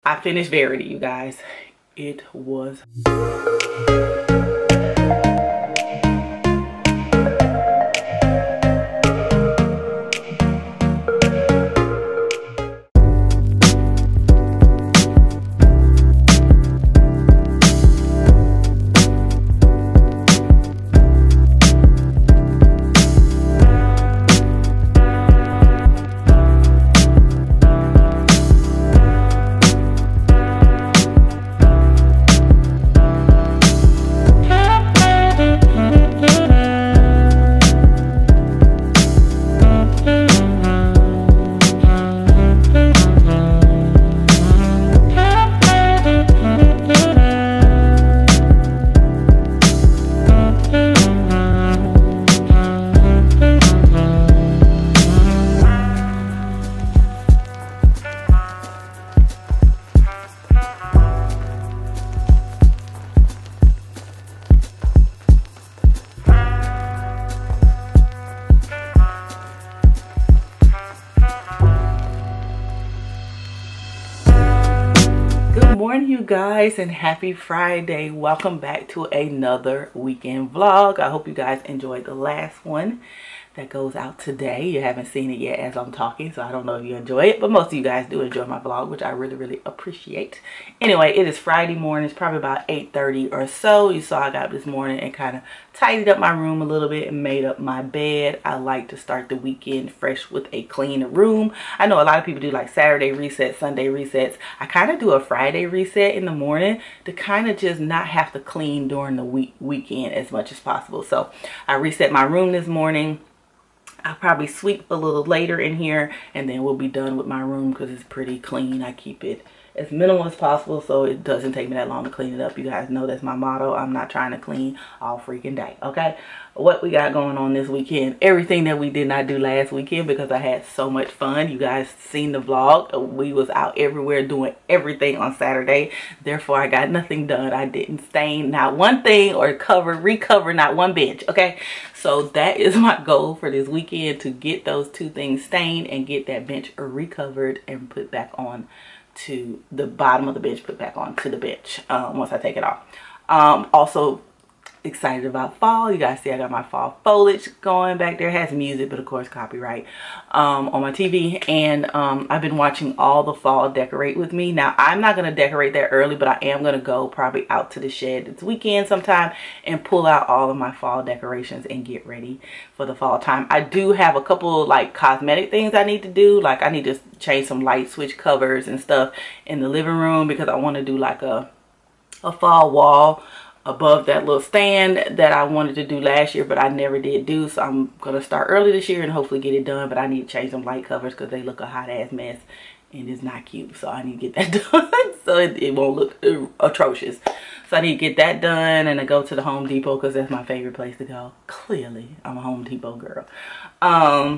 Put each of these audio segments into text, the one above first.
I finished Verity, you guys. It was you guys, and happy Friday. Welcome back to another weekend vlog. I hope you guys enjoyed the last one that goes out today. You haven't seen it yet as I'm talking, so I don't know if you enjoy it, but most of you guys do enjoy my vlog, which I really appreciate. Anyway, it is Friday morning. It's probably about 8:30 or so. You saw I got up this morning and kind of tidied up my room a little bit and made up my bed. I like to start the weekend fresh with a clean room. I know a lot of people do like Saturday resets, Sunday resets. I kind of do a Friday reset in the morning to kind of just not have to clean during the weekend as much as possible. So I reset my room this morning. I'll probably sweep a little later in here and then we'll be done with my room because it's pretty clean. I keep it as minimal as possible so it doesn't take me that long to clean it up. You guys know that's my motto. I'm not trying to clean all freaking day, okay? What we got going on this weekend, everything that we did not do last weekend because I had so much fun. You guys seen the vlog. We was out everywhere doing everything on Saturday. Therefore, I got nothing done. I didn't stain not one thing or recover not one bench, okay? So that is my goal for this weekend, to get those two things stained and get that bench recovered and put back on to the bottom of the bench, put back on to the bench once I take it off. Also excited about fall. You guys see I got my fall foliage going back there. It has music, but of course copyright on my TV. And I've been watching all the fall decorate with me. Now I'm not going to decorate that early, but I am going to go probably out to the shed this weekend sometime and pull out all of my fall decorations and get ready for the fall time. I do have a couple like cosmetic things I need to do. Like I need to change some light switch covers and stuff in the living room because I want to do like a fall wall above that little stand that I wanted to do last year but I never did do. So I'm gonna start early this year and hopefully get it done, but I need to change some light covers because they look a hot ass mess and it's not cute. So I need to get that done so it won't look atrocious. So I need to get that done and I go to the Home Depot because that's my favorite place to go. Clearly I'm a Home Depot girl.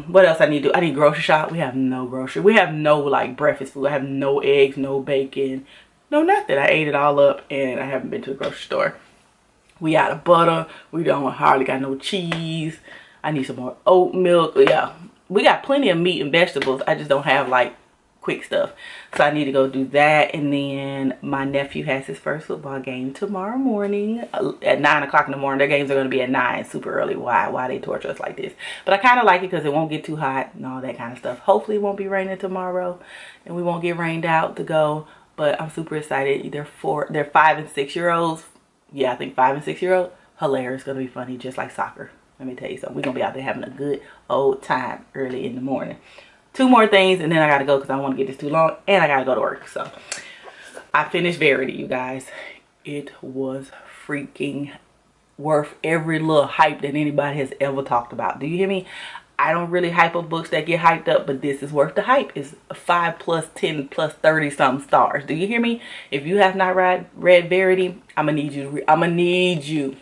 What else I need to do? I need to grocery shop. We have no grocery. We have no like breakfast food. I have no eggs, no bacon, no nothing. I ate it all up and I haven't been to the grocery store. We out of butter. We don't hardly got no cheese. I need some more oat milk. Yeah, we got plenty of meat and vegetables. I just don't have like quick stuff. So I need to go do that. And then my nephew has his first football game tomorrow morning at 9 o'clock in the morning. Their games are going to be at 9, super early. Why they torture us like this? But I kind of like it because it won't get too hot and all that kind of stuff. Hopefully it won't be raining tomorrow and we won't get rained out to go. But I'm super excited. They're 5 and 6 year olds. Yeah, I think 5 and 6 year old. Hilarious. Gonna be funny, just like soccer. Let me tell you something. We're gonna be out there having a good old time early in the morning. 2 more things and then I gotta go because I don't want to get this too long and I gotta go to work. So I finished Verity, you guys. It was freaking worth every little hype that anybody has ever talked about. Do you hear me? I don't really hype up books that get hyped up, but this is worth the hype. It's 5 plus 10 plus 30 something stars. Do you hear me? If you have not read Verity, I'm gonna need you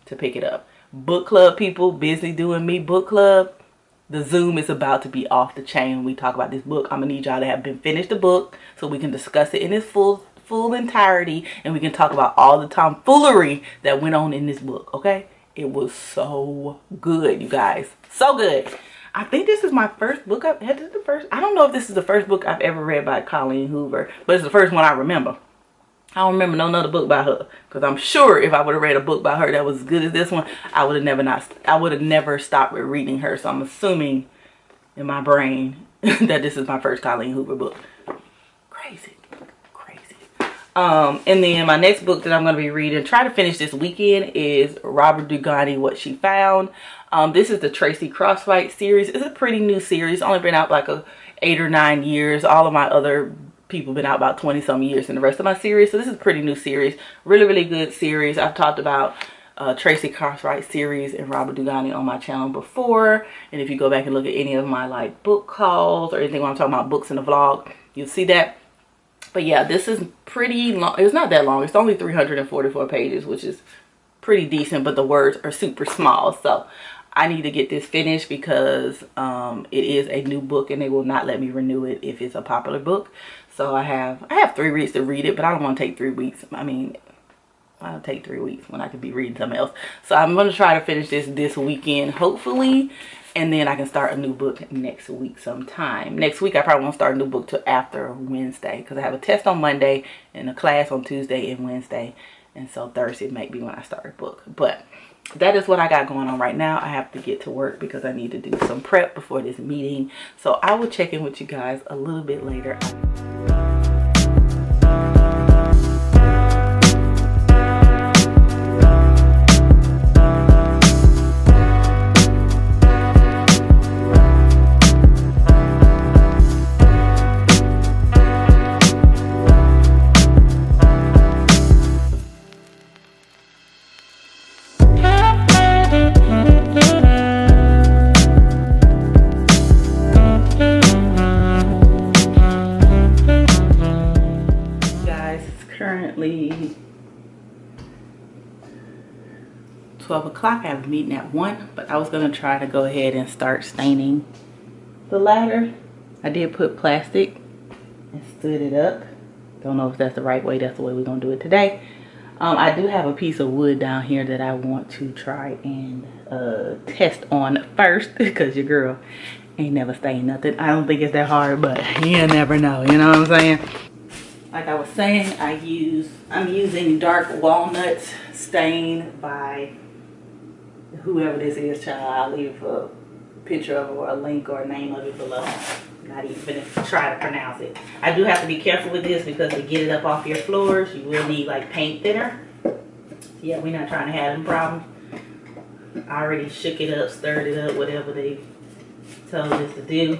to pick it up. Book club people, busy doing me book club. The Zoom is about to be off the chain when we talk about this book. I'm gonna need y'all to have been finished the book so we can discuss it in its full entirety and we can talk about all the tomfoolery that went on in this book, okay? It was so good, you guys. So good. I think this is my first book I've had. This is the first. I don't know if this is the first book I've ever read by Colleen Hoover, but it's the first one I remember. I don't remember no other book by her, because I'm sure if I would have read a book by her that was as good as this one, I would have never stopped reading her. So I'm assuming in my brain that this is my first Colleen Hoover book. Crazy. And then my next book that I'm going to be reading, try to finish this weekend, is Robert Dugani, What She Found. This is the Tracy Crossfight series. It's a pretty new series. It's only been out like 8 or 9 years. All of my other people been out about 20 some years in the rest of my series. So this is a pretty new series. Really good series. I've talked about Tracy Crossfight series and Robert Dugani on my channel before. And if you go back and look at any of my like book hauls or anything when I'm talking about books in the vlog, you'll see that. But yeah, this is pretty long. It's not that long. It's only 344 pages, which is pretty decent, but the words are super small. So I need to get this finished because it is a new book and they will not let me renew it if it's a popular book. So I have 3 weeks to read it, but I don't want to take 3 weeks. I mean, I'll take 3 weeks when I could be reading something else. So I'm going to try to finish this weekend, hopefully. And then I can start a new book next week sometime. Next week, I probably won't start a new book till after Wednesday, because I have a test on Monday and a class on Tuesday and Wednesday. And so Thursday might be when I start a book. But that is what I got going on right now. I have to get to work because I need to do some prep before this meeting. So I will check in with you guys a little bit later. Currently 12 o'clock. I have a meeting at 1, but I was going to try to go ahead and start staining the ladder. I did put plastic and stood it up. Don't know if that's the right way. That's the way we're going to do it today. I do have a piece of wood down here that I want to try and test on first, because your girl ain't never stained nothing. I don't think it's that hard, but you never know. You know what I'm saying? Like I was saying, I'm using dark walnuts stain by whoever this is, child. I'll leave a picture of it or a link or a name of it below. Not even try to pronounce it. I do have to be careful with this because to get it up off your floors, you will need like paint thinner. Yeah, we're not trying to have them problems. I already shook it up, stirred it up, whatever they told us to do.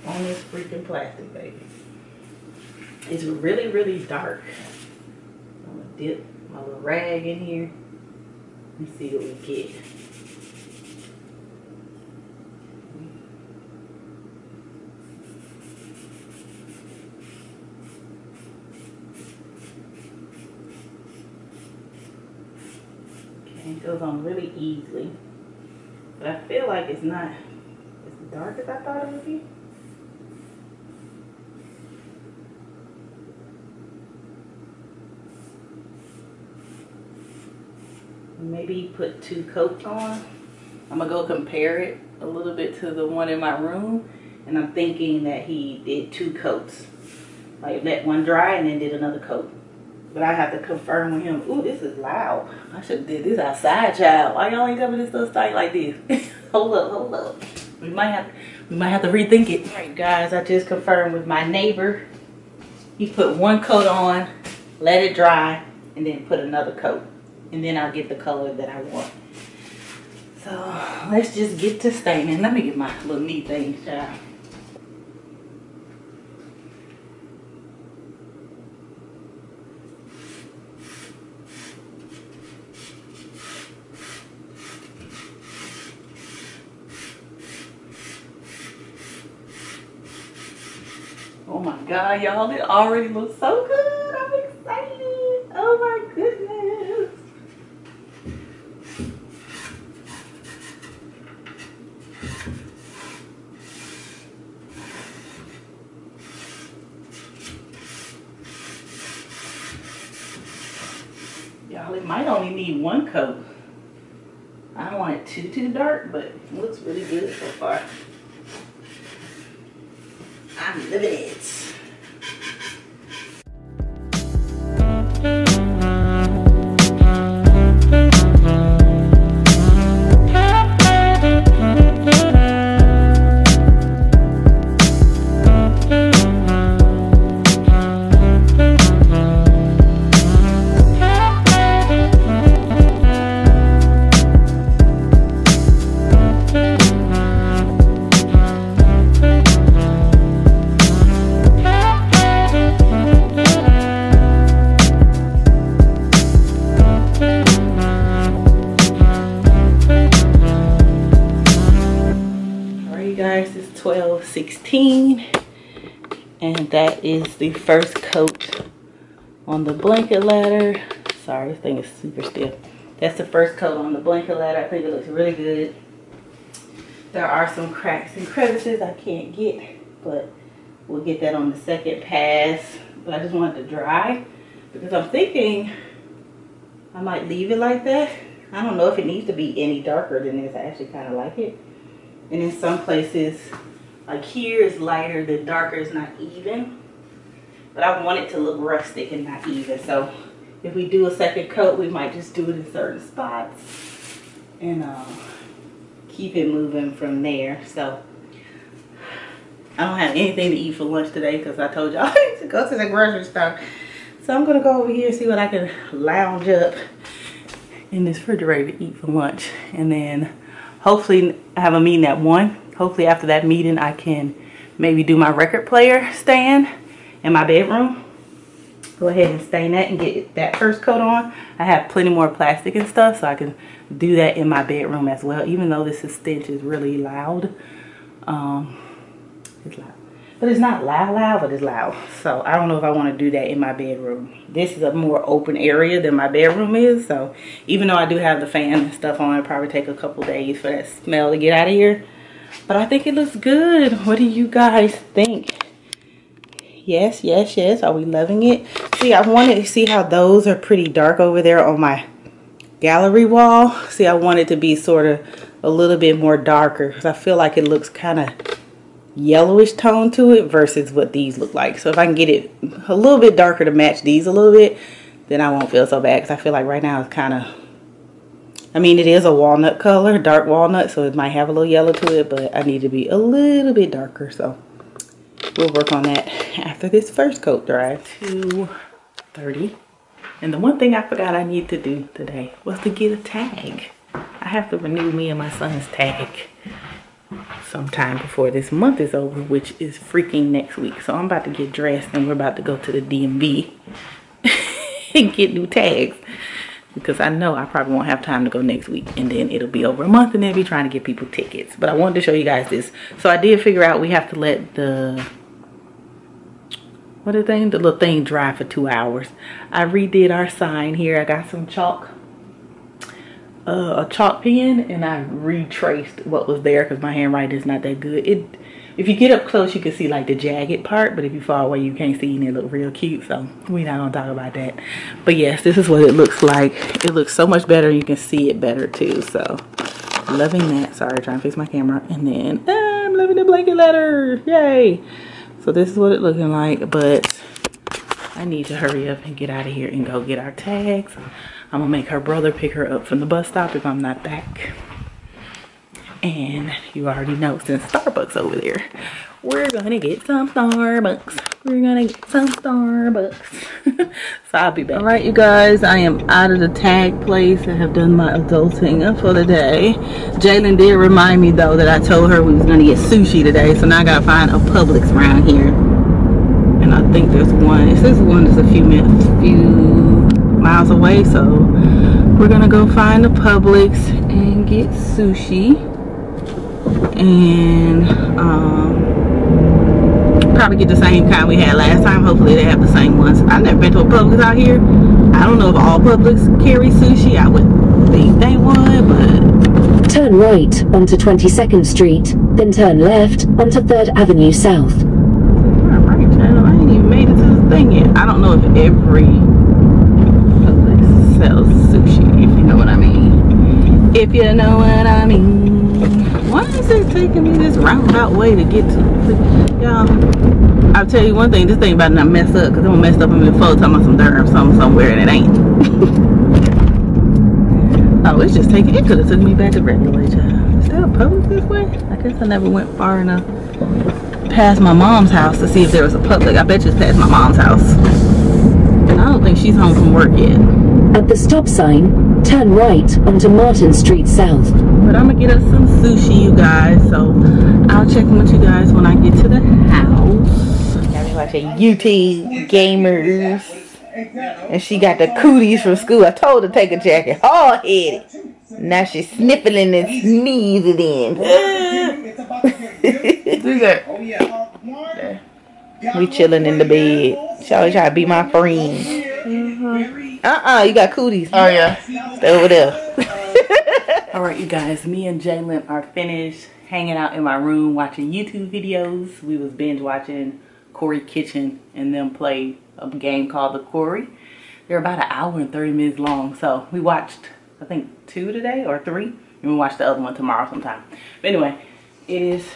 On this freaking plastic, baby. It's really dark. I'm gonna dip my little rag in here and see what we get. Okay, it goes on really easily, but I feel like it's not as dark as I thought it would be. Maybe put 2 coats on. I'm gonna go compare it a little bit to the one in my room, and I'm thinking that he did 2 coats, like let one dry and then did another coat. But I have to confirm with him. Ooh, this is loud. I should have did this outside, child. Why y'all ain't coming this little site like this? Hold up. We might have to rethink it. All right, guys, I just confirmed with my neighbor. He put 1 coat on, let it dry, and then put another coat. And then I'll get the color that I want. So let's just get to staining. Let me get my little neat things, child. Oh my God, y'all, it already looks so good. I'm excited. Oh my goodness. Y'all, it might only need one coat. I don't want it too dark, but it looks really good so far. I'm loving it. Guys, it's 12:16 and that is the first coat on the blanket ladder. Sorry, this thing is super stiff. That's the first coat on the blanket ladder. I think it looks really good. There are some cracks and crevices I can't get, but we'll get that on the second pass. But I just want it to dry because I'm thinking I might leave it like that. I don't know if it needs to be any darker than this. I actually kind of like it. And in some places, like here is lighter, the darker is not even. But I want it to look rustic and not even. So if we do a second coat, we might just do it in certain spots and keep it moving from there. So I don't have anything to eat for lunch today because I told y'all to go to the grocery store. So I'm gonna go over here and see what I can lounge up in this refrigerator to eat for lunch. And then hopefully I have a meeting at 1. Hopefully after that meeting I can maybe do my record player stand in my bedroom. Go ahead and stain that and get that first coat on. I have plenty more plastic and stuff so I can do that in my bedroom as well. Even though this stench is really loud. It's loud. But it's not loud, but it's loud. So I don't know if I want to do that in my bedroom. This is a more open area than my bedroom is. So even though I do have the fan and stuff on, it'll probably take a couple days for that smell to get out of here. But I think it looks good. What do you guys think? Yes, yes, yes. Are we loving it? See, I wanted to see how those are pretty dark over there on my gallery wall. See, I want it to be sort of a little bit more darker because I feel like it looks kind of yellowish tone to it versus what these look like. So if I can get it a little bit darker to match these a little bit, then I won't feel so bad because I feel like right now it's kind of, I mean, it is a walnut color, dark walnut, so it might have a little yellow to it, but I need to be a little bit darker. So we'll work on that after this first coat dries. 2:30. And the one thing I forgot I need to do today was to get a tag. I have to renew me and my son's tag sometime before this month is over, which is freaking next week. So I'm about to get dressed and we're about to go to the DMV and get new tags because I know I probably won't have time to go next week, and then it'll be over a month and then be trying to get people tickets. But I wanted to show you guys this. So I did figure out we have to let the little thing dry for 2 hours. I redid our sign here. I got some chalk, a chalk pen, and I retraced what was there because my handwriting is not that good. If you get up close you can see like the jagged part, but if you far away you can't see, and it look real cute. So we're not gonna talk about that. But yes, this is what it looks like. It looks so much better. You can see it better too. So loving that. Sorry, trying to fix my camera. And then I'm loving the blanket letter. Yay! So this is what it's looking like, but I need to hurry up and get out of here and go get our tags. I'm gonna make her brother pick her up from the bus stop if I'm not back. And you already know, since Starbucks over there, we're gonna get some Starbucks. We're gonna get some Starbucks. So I'll be back. All right, you guys, I am out of the tag place. I have done my adulting for the day. Jalen did remind me though that I told her we was gonna get sushi today, so now I gotta find a Publix around here. And I think there's one. It says one is a few miles away, so we're gonna go find a Publix and get sushi. And probably get the same kind we had last time. Hopefully they have the same ones. I've never been to a Publix out here. I don't know if all Publix carry sushi. I would think they would, but turn right onto 22nd Street, then turn left onto 3rd Avenue South. Alright, channel. I ain't even made it to the thing yet. I don't know if every Publix sells sushi, if you know what I mean. If you know what I mean. Why is it taking me this roundabout way to get to? Y'all, I'll tell you one thing. This thing about to not mess up, because I'm gonna mess up on me before talking about some dirt or something somewhere and it ain't. Oh, it's just taking. It could have took me back to regular way, child. Is there a public this way? I guess I never went far enough past my mom's house to see if there was a public. I bet you it's past my mom's house. And I don't think she's home from work yet. At the stop sign, turn right onto Martin Street South. But I'm gonna get us some sushi, you guys. So I'll check in with you guys when I get to the house. Got me watching YouTube gamers. And she got the cooties from school. I told her to take a jacket. Hard headed. Now she's sniffling and sneezing. Who's that? We chilling in the bed. She always try to be my friend. You got cooties. Oh yeah. Stay over there. Alright, you guys, me and Jalen are finished hanging out in my room watching YouTube videos. We was binge watching Corey Kitchen and them play a game called The Corey. They're about an hour and 30 minutes long. So we watched, I think, 2 today or 3. And we'll watch the other one tomorrow sometime. But anyway, it is,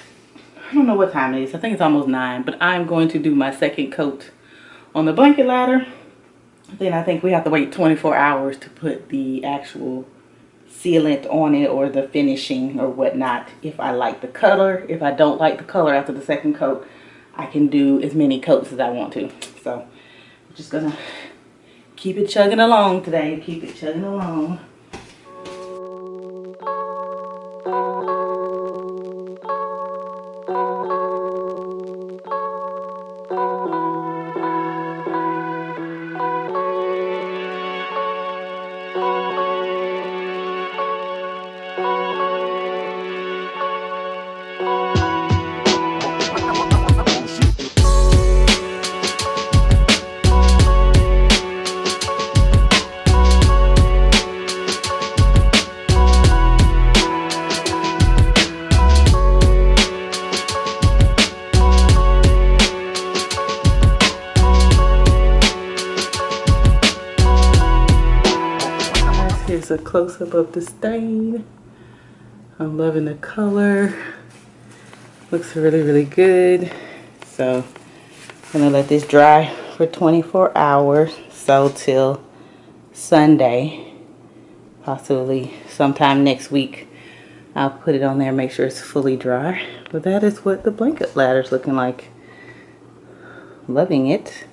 I don't know what time it is. I think it's almost 9. But I'm going to do my second coat on the blanket ladder. Then I think we have to wait 24 hours to put the actual sealant on it or the finishing or whatnot. If I like the color. If I don't like the color after the second coat, I can do as many coats as I want to. So I'm just gonna keep it chugging along today. Keep it chugging along. Here's a close-up of the stain. I'm loving the color. Looks really, really good. So I'm gonna let this dry for 24 hours. So till Sunday, possibly sometime next week, I'll put it on there and make sure it's fully dry. But that is what the blanket ladder's looking like. Loving it.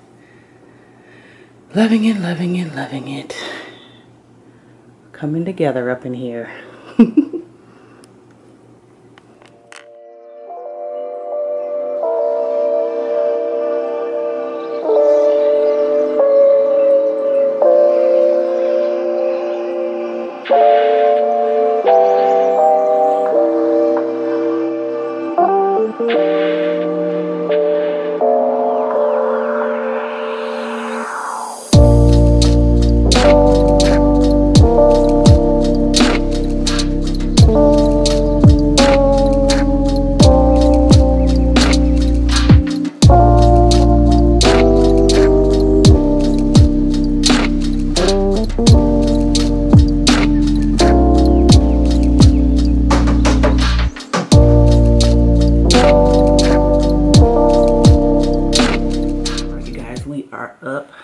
Loving it, loving it, loving it. Coming together up in here.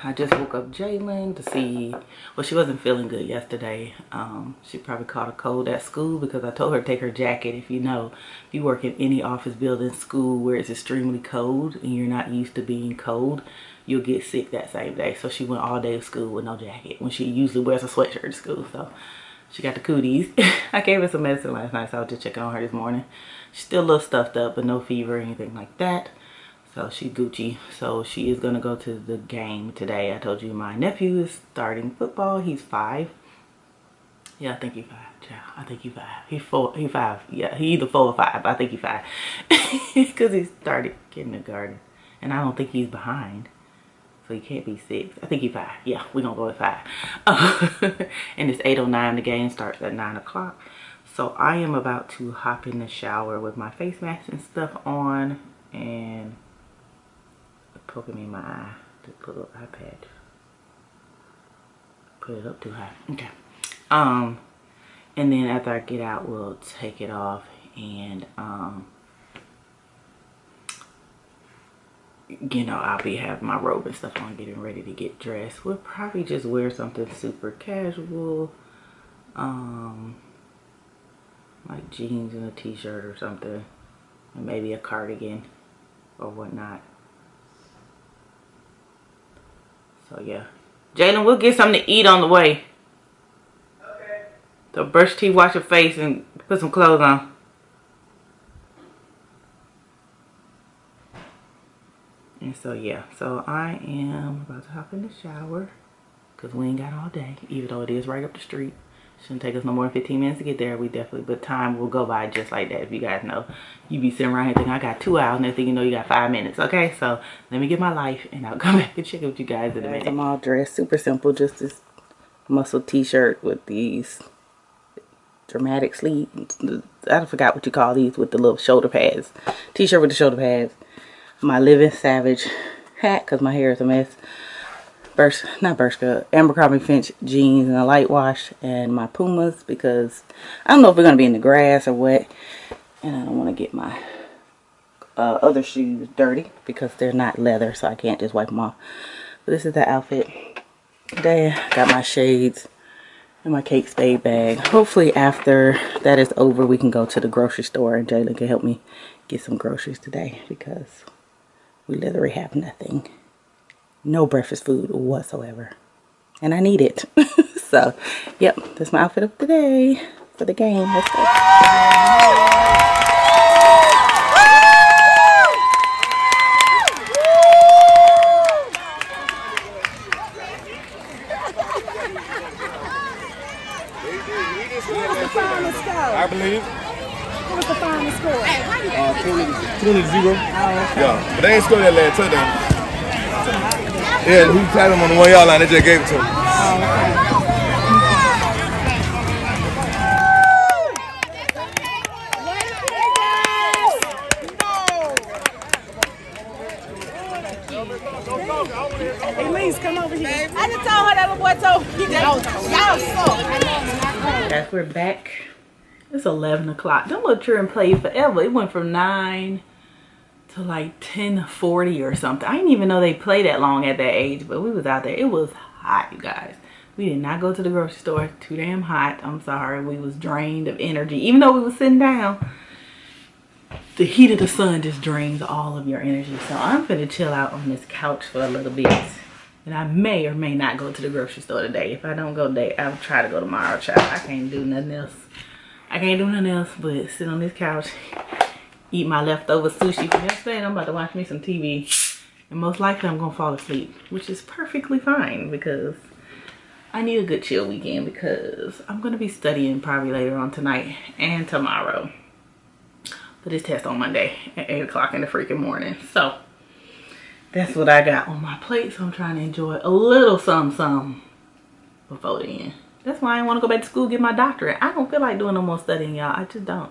I just woke up Jalen to see, well, she wasn't feeling good yesterday. She probably caught a cold at school because I told her to take her jacket. If you know, if you work in any office building, school where it's extremely cold and you're not used to being cold, you'll get sick that same day. So she went all day to school with no jacket when she usually wears a sweatshirt to school. So she got the cooties. I gave her some medicine last night, so I was just checking on her this morning. She's still a little stuffed up, but no fever or anything like that. So she's Gucci. So she is gonna go to the game today. I told you my nephew is starting football. He's 5. Yeah, I think he's 5. Yeah, I think he's 5. He's 4. He's 5. Yeah, he either 4 or 5. I think he's 5 because he started kindergarten, and I don't think he's behind. So he can't be 6. I think he's 5. Yeah, we're gonna go with 5. And it's 8:09. The game starts at 9 o'clock. So I am about to hop in the shower with my face mask and stuff on, and poking me in my eye, the little eye patch. put it up too high. Okay. And then after I get out, we'll take it off and you know, I'll be having my robe and stuff on, getting ready to get dressed. We'll probably just wear something super casual, like jeans and a t-shirt or something, and maybe a cardigan or whatnot. So yeah, Jalen, we'll get something to eat on the way. Okay. So brush your teeth, wash your face, and put some clothes on. And so yeah, so I am about to hop in the shower because we ain't got all day, even though it is right up the street. Shouldn't take us no more than 15 minutes to get there. We definitely, but time will go by just like that. If you guys know, you be sitting around here thinking I got 2 hours, next thing you know you got 5 minutes. Okay, so let me get my life and I'll come back and check it with you guys in a minute. I'm all dressed, super simple, just this muscle t-shirt with these dramatic sleeves. I forgot what you call these, with the little shoulder pads. T-shirt with the shoulder pads. My Living Savage hat because my hair is a mess. Abercrombie Finch jeans and a light wash, and my Pumas because I don't know if we're gonna be in the grass or what, and I don't want to get my other shoes dirty because they're not leather, so I can't just wipe them off. But this is the outfit today. Got my shades and my Kate Spade bag. Hopefully after that is over, we can go to the grocery store and Jalen can help me get some groceries today because we literally have nothing. No breakfast food whatsoever. And I need it. So, yep, that's my outfit of today for the game. Let's go. I believe. What was the final score? 20-0. Yeah, but they ain't scored that last touchdown. Yeah, he tied him on the 1 yard line. They just gave it to him. Elise, come over here. I just told her that little boy told me. Y'all suck. Guys, we're back. It's 11 o'clock. Them little children played forever. It went from 9 to like 10:40 or something. I didn't even know they played that long at that age, but we was out there. It was hot, you guys. We did not go to the grocery store. Too damn hot. I'm sorry. We was drained of energy. Even though we was sitting down, the heat of the sun just drains all of your energy. So I'm gonna chill out on this couch for a little bit. And I may or may not go to the grocery store today. If I don't go today, I'll try to go tomorrow, child. I can't do nothing else. I can't do nothing else but sit on this couch, eat my leftover sushi from yesterday, and I'm about to watch me some TV. And most likely I'm gonna fall asleep, which is perfectly fine because I need a good chill weekend because I'm gonna be studying probably later on tonight and tomorrow for this test on Monday at 8 o'clock in the freaking morning. So that's what I got on my plate. So I'm trying to enjoy a little something before then. That's why I want to go back to school, get my doctorate. I don't feel like doing no more studying, y'all. I just don't.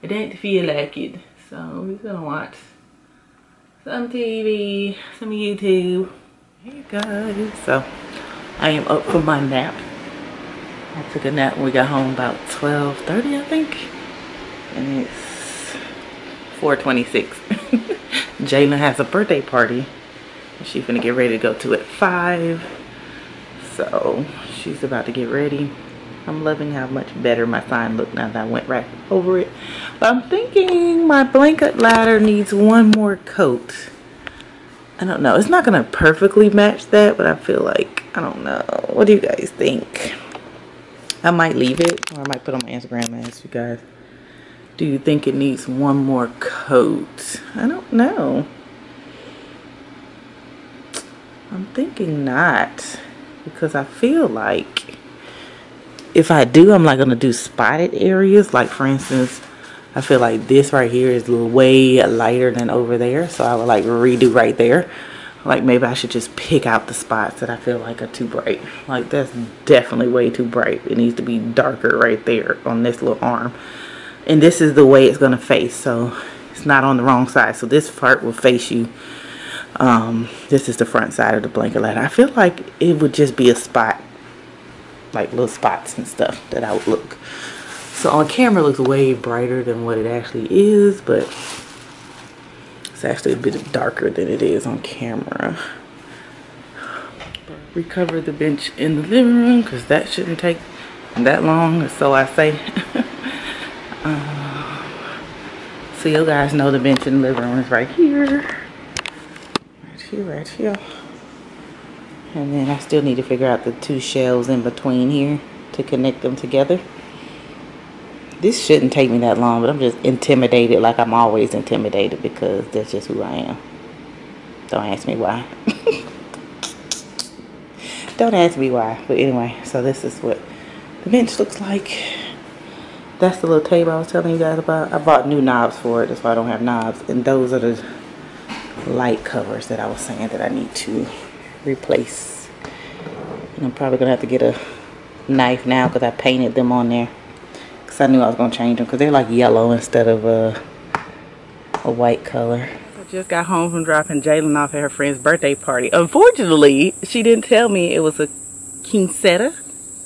It didn't feel like it. So we're gonna watch some TV, some YouTube. Hey guys. So I am up for my nap. I took a nap when we got home about 12:30, I think. And it's 4:26. Jalen has a birthday party. And she's gonna get ready to go to at 5. So she's about to get ready. I'm loving how much better my sign looked now that I went right over it. But I'm thinking my blanket ladder needs one more coat. I don't know. It's not going to perfectly match that, but I feel like, I don't know. What do you guys think? I might leave it, or I might put on my Instagram and ask you guys. Do you think it needs one more coat? I don't know. I'm thinking not. Because I feel like if I do, I'm not going to do spotted areas. Like, for instance, I feel like this right here is way lighter than over there. So I would like redo right there. Like, maybe I should just pick out the spots that I feel like are too bright. Like, that's definitely way too bright. It needs to be darker right there on this little arm. And this is the way it's going to face. So it's not on the wrong side. So this part will face you. This is the front side of the blanket ladder. I feel like it would just be a spot like little spots and stuff that I would look. So on camera it looks way brighter than what it actually is, but it's actually a bit darker than it is on camera. Recover the bench in the living room because that shouldn't take that long, so I say. So you guys know the bench in the living room is right here. Right here. And then I still need to figure out the 2 shelves in between here to connect them together. This shouldn't take me that long, but I'm just intimidated, like I'm always intimidated, because that's just who I am. Don't ask me why. Don't ask me why. But anyway, so this is what the bench looks like. That's the little table I was telling you guys about. I bought new knobs for it, that's why I don't have knobs. And those are the light covers that I was saying that I need to replace. And I'm probably gonna have to get a knife now because I painted them on there. Because I knew I was gonna change them because they're like yellow instead of a white color. I just got home from dropping Jalen off at her friend's birthday party. Unfortunately, she didn't tell me it was a quinceañera.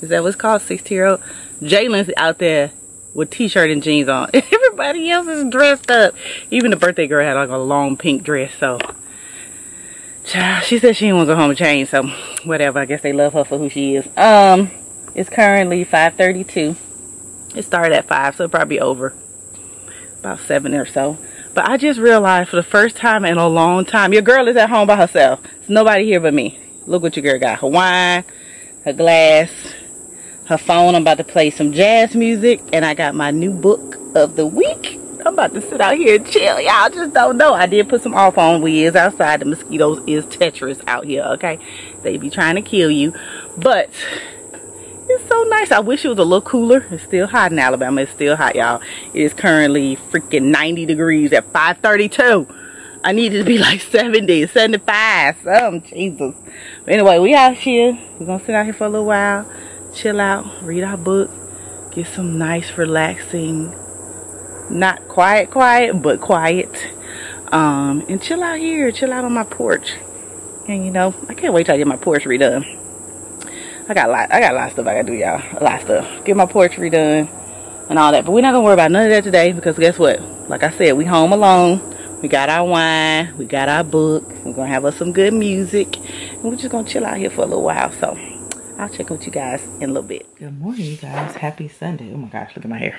Is that what it's called? 16-year-old. Jalen's out there with t-shirt and jeans on. Everybody else is dressed up. Even the birthday girl had like a long pink dress. So, child, she said she didn't want to go home and change. So, whatever. I guess they love her for who she is. It's currently 5:32. It started at 5, so it'll probably be over about 7 or so. But I just realized for the first time in a long time, your girl is at home by herself. There's nobody here but me. Look what your girl got. Her wine, her glass, her phone. I'm about to play some jazz music, and I got my new book of the week. I'm about to sit out here and chill. Y'all just don't know. I did put some off on. We is outside. The mosquitoes is Tetris out here, okay? They be trying to kill you. But it's so nice. I wish it was a little cooler. It's still hot in Alabama. It's still hot, y'all. It is currently freaking 90 degrees at 5:32. I need it to be like 70, 75, something. Jesus. But anyway, we out here. We're going to sit out here for a little while. Chill out, read our book, get some nice relaxing, not quiet, but quiet, and chill out here, chill out on my porch. And you know, I can't wait till I get my porch redone. I got a lot of stuff I gotta do, y'all. A lot of stuff. Get my porch redone and all that. But we're not gonna worry about none of that today, because guess what? Like I said, we home alone. We got our wine, we got our book. We're gonna have us some good music, and we're just gonna chill out here for a little while. So I'll check with you guys in a little bit. Good morning, you guys. Happy Sunday. Oh my gosh, look at my hair.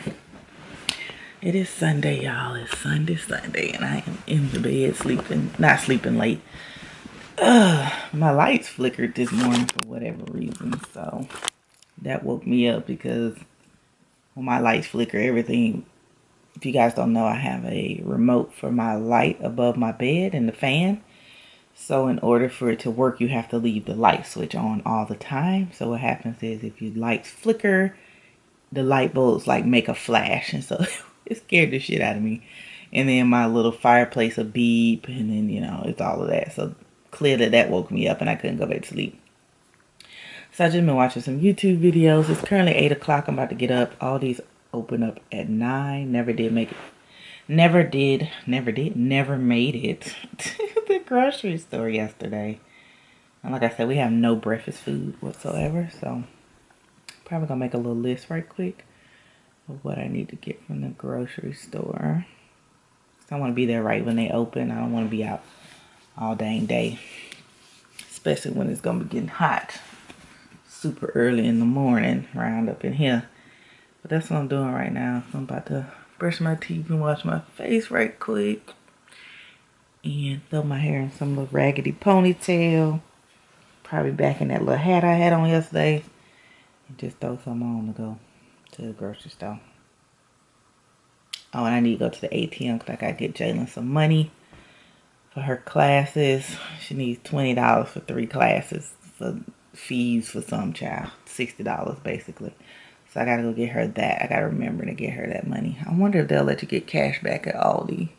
It is Sunday, y'all. It's Sunday, and I am in the bed sleeping, not sleeping late. My lights flickered this morning for whatever reason, so that woke me up, because when my lights flicker, everything, if you guys don't know, I have a remote for my light above my bed and the fan. So in order for it to work, you have to leave the light switch on all the time. So what happens is, if your lights flicker, the light bulbs like make a flash, and so it scared the shit out of me. And then my little fireplace will beep, and then, you know, it's all of that. So clearly that woke me up and I couldn't go back to sleep. So I just been watching some YouTube videos. It's currently 8 o'clock. I'm about to get up. All these open up at 9. Never made it to the grocery store yesterday. And like I said, we have no breakfast food whatsoever. So probably gonna make a little list right quick of what I need to get from the grocery store. So I want to be there right when they open. I don't want to be out all dang day, especially when it's gonna be getting hot super early in the morning around up in here. But that's what I'm doing right now. So I'm about to brush my teeth and wash my face right quick, and throw my hair in some little raggedy ponytail, probably back in that little hat I had on yesterday, and just throw some on to go to the grocery store. Oh, and I need to go to the ATM because I gotta get Jalen some money for her classes. She needs $20 for 3 classes for fees for some child. $60 basically. So I gotta go get her that. I gotta remember to get her that money. I wonder if they'll let you get cash back at Aldi.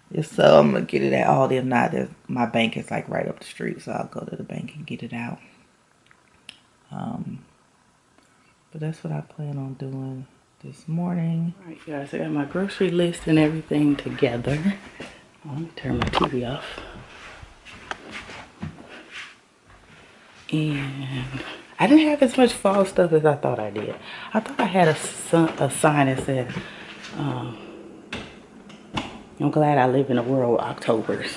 If so, I'm gonna get it at Aldi. If not, my bank is like right up the street, so I'll go to the bank and get it out. But that's what I plan on doing this morning. All right, guys, I got my grocery list and everything together. Let me turn my TV off. And I didn't have as much fall stuff as I thought I did. I thought I had a sign that said, I'm glad I live in a world of Octobers.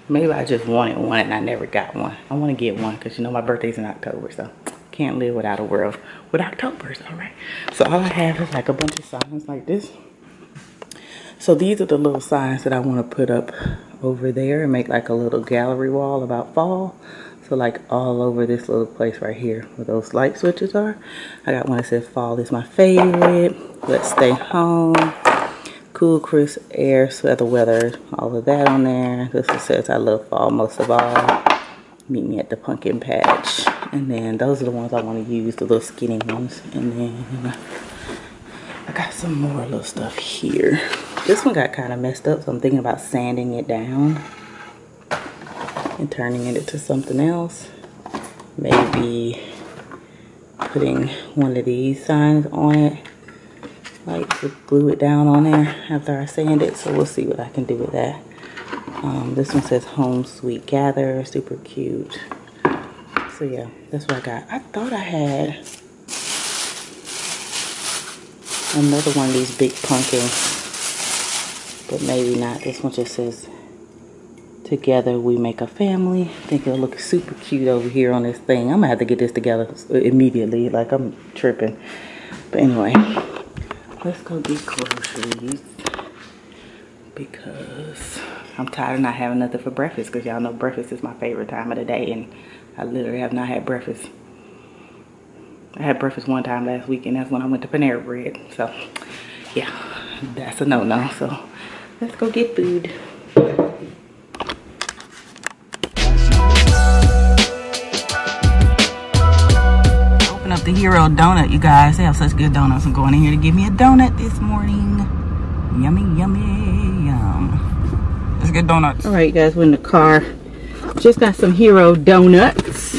Maybe I just wanted one and I never got one. I want to get one because you know my birthday's in October, so can't live without a world with Octobers. All right. So all I have is like a bunch of signs like this. So these are the little signs that I want to put up over there and make like a little gallery wall about fall. So like all over this little place right here where those light switches are. I got one that says fall is my favorite. Let's stay home. Cool, crisp air, sweater weather. All of that on there. This one says I love fall most of all. Meet me at the pumpkin patch. And then those are the ones I want to use, the little skinny ones. And then I got some more little stuff here. This one got kind of messed up, so I'm thinking about sanding it down and turning it into something else. Maybe putting one of these signs on it, like to glue it down on there after I sand it. So we'll see what I can do with that. This one says home sweet gather, super cute. So yeah, that's what I got. I thought I had another one of these big pumpkins, but maybe not. This one just says together we make a family. I think it'll look super cute over here on this thing. I'm gonna have to get this together immediately, like I'm tripping. But anyway, let's go get groceries because I'm tired of not having nothing for breakfast, because y'all know breakfast is my favorite time of the day and I literally have not had breakfast. I had breakfast one time last week and that's when I went to Panera Bread. So yeah, that's a no-no. So let's go get food. Open up the Hero donut, you guys. They have such good donuts. I'm going in here to get me a donut this morning. Yummy, yummy, yum. Let's get donuts. All right, you guys, we're in the car. Just got some Hero donuts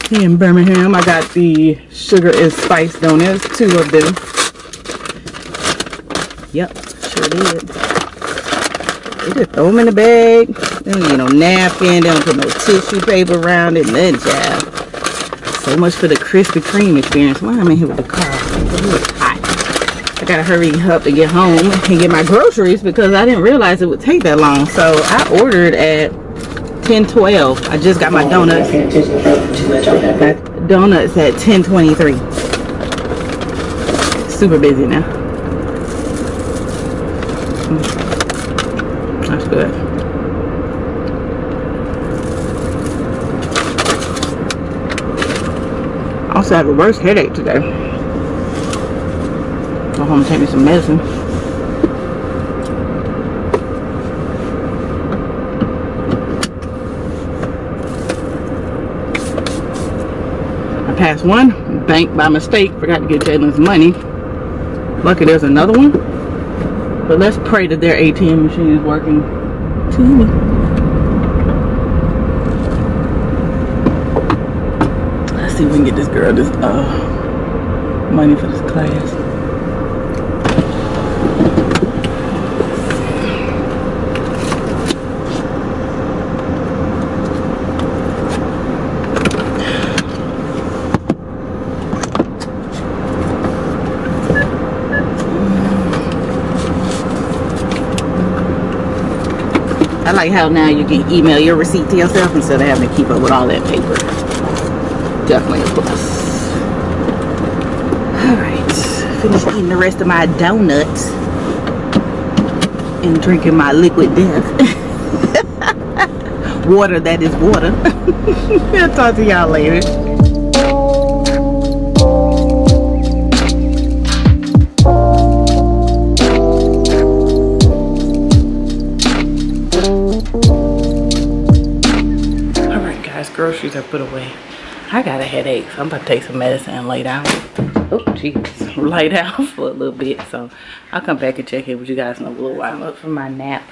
here in Birmingham. I got the sugar and spice donuts, 2 of them. Yep, sure did. They just throw them in the bag. They don't get no napkin. They don't put no tissue paper around it. Nothing, child. So much for the Krispy Kreme experience. Why am I here with the car? It's hot. I gotta hurry up to get home and get my groceries because I didn't realize it would take that long. So I ordered at 10:12. I just got my donuts. Got donuts at 10:23. Super busy now. That's good. I also have a worse headache today. Go home and take me some medicine. I passed one bank by mistake. Forgot to get Jalen's money. Lucky there's another one. But let's pray that their ATM machine is working to me. Let's see if we can get this girl this money for this class. I like how now you can email your receipt to yourself instead of having to keep up with all that paper. Definitely a plus. Alright, finished eating the rest of my donuts and drinking my liquid death. Water that is water. I'll talk to y'all later. Groceries are put away. I got a headache, so I'm about to take some medicine and lay down. Oh, jeez. Lay down for a little bit. So I'll come back and check in with you guys in a little while. I'm up for my nap.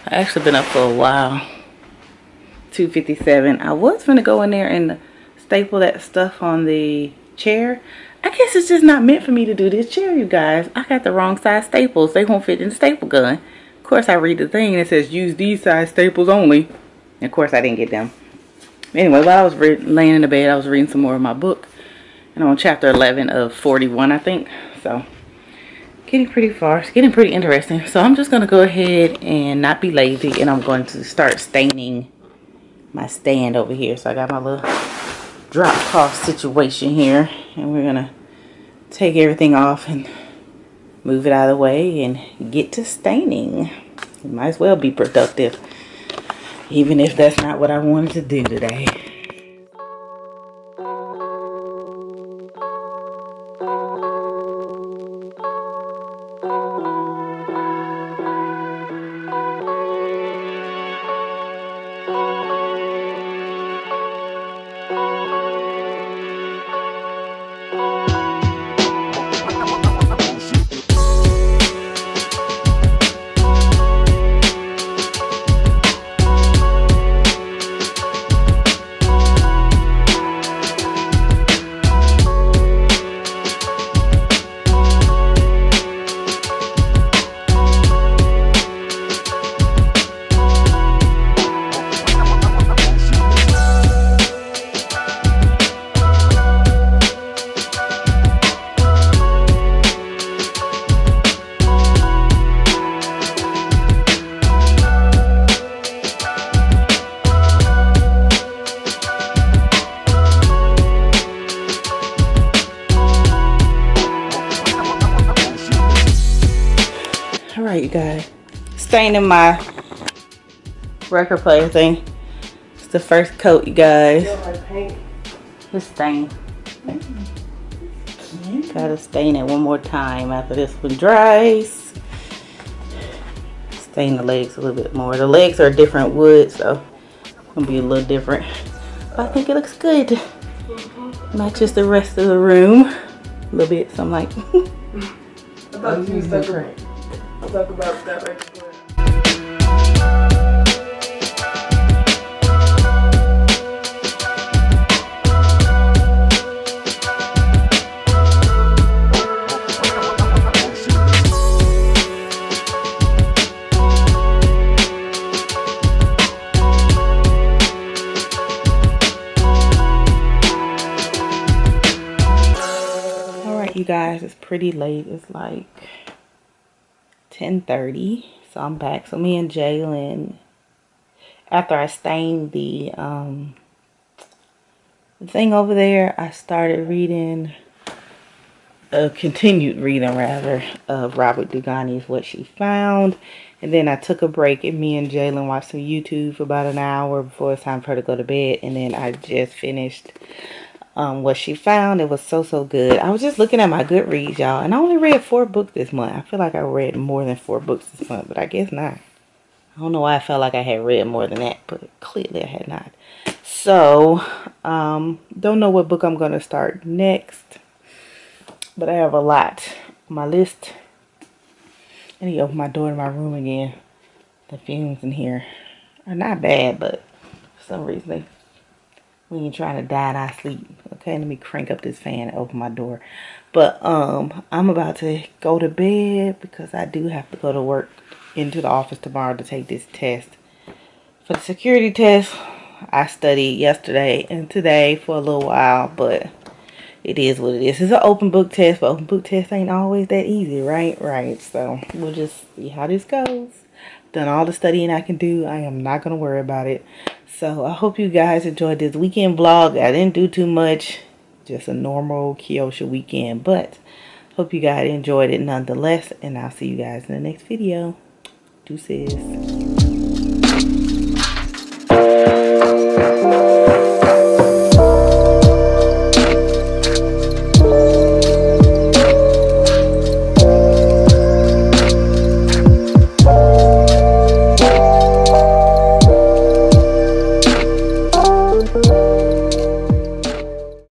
I actually been up for a while. 2:57. I was gonna go in there and staple that stuff on the chair. I guess it's just not meant for me to do this chair, you guys. I got the wrong size staples. They won't fit in the staple gun. Of course, I read the thing and it says use these size staples only. And of course, I didn't get them. Anyway, while I was laying in the bed, I was reading some more of my book. And I'm on chapter 11 of 41, I think. So, getting pretty far. It's getting pretty interesting. So, I'm just going to go ahead and not be lazy. And I'm going to start staining my stand over here. So, I got my little drop cloth situation here. And we're going to take everything off and move it out of the way and get to staining. It might as well be productive, even if that's not what I wanted to do today. Alright, you guys. Staining my record player thing. It's the first coat, you guys. This stain. Gotta stain it one more time after this one dries. Stain the legs a little bit more. The legs are different wood, so it's gonna be a little different. But I think it looks good. Matches the rest of the room. A little bit, so I'm like, I thought you was talking talk about that right before. Alright, you guys, it's pretty late. It's like 10:30, so I'm back. So me and Jalen, after I stained the thing over there, I started reading, continued reading rather, of Robert Dugani's What She Found. And then I took a break and me and Jalen watched some YouTube for about an hour before it's time for her to go to bed. And then I just finished What She Found. It was so good. I was just looking at my Goodreads, y'all, and I only read 4 books this month. I feel like I read more than 4 books this month, but I guess not. I don't know why I felt like I had read more than that, but clearly I had not. So don't know what book I'm going to start next, but I have a lot on my list. I need to open my door to my room again. The fumes in here are not bad, but for some reason we ain't trying to die in our sleep. Okay, let me crank up this fan and open my door. But I'm about to go to bed because I do have to go to work into the office tomorrow to take this test. For the security test, I studied yesterday and today for a little while, but it is what it is. It's an open book test, but open book tests ain't always that easy, right? Right. So we'll just see how this goes. Done all the studying I can do. I am not going to worry about it. So I hope you guys enjoyed this weekend vlog. I didn't do too much. Just a normal Keoshia weekend. But hope you guys enjoyed it nonetheless. And I'll see you guys in the next video. Deuces.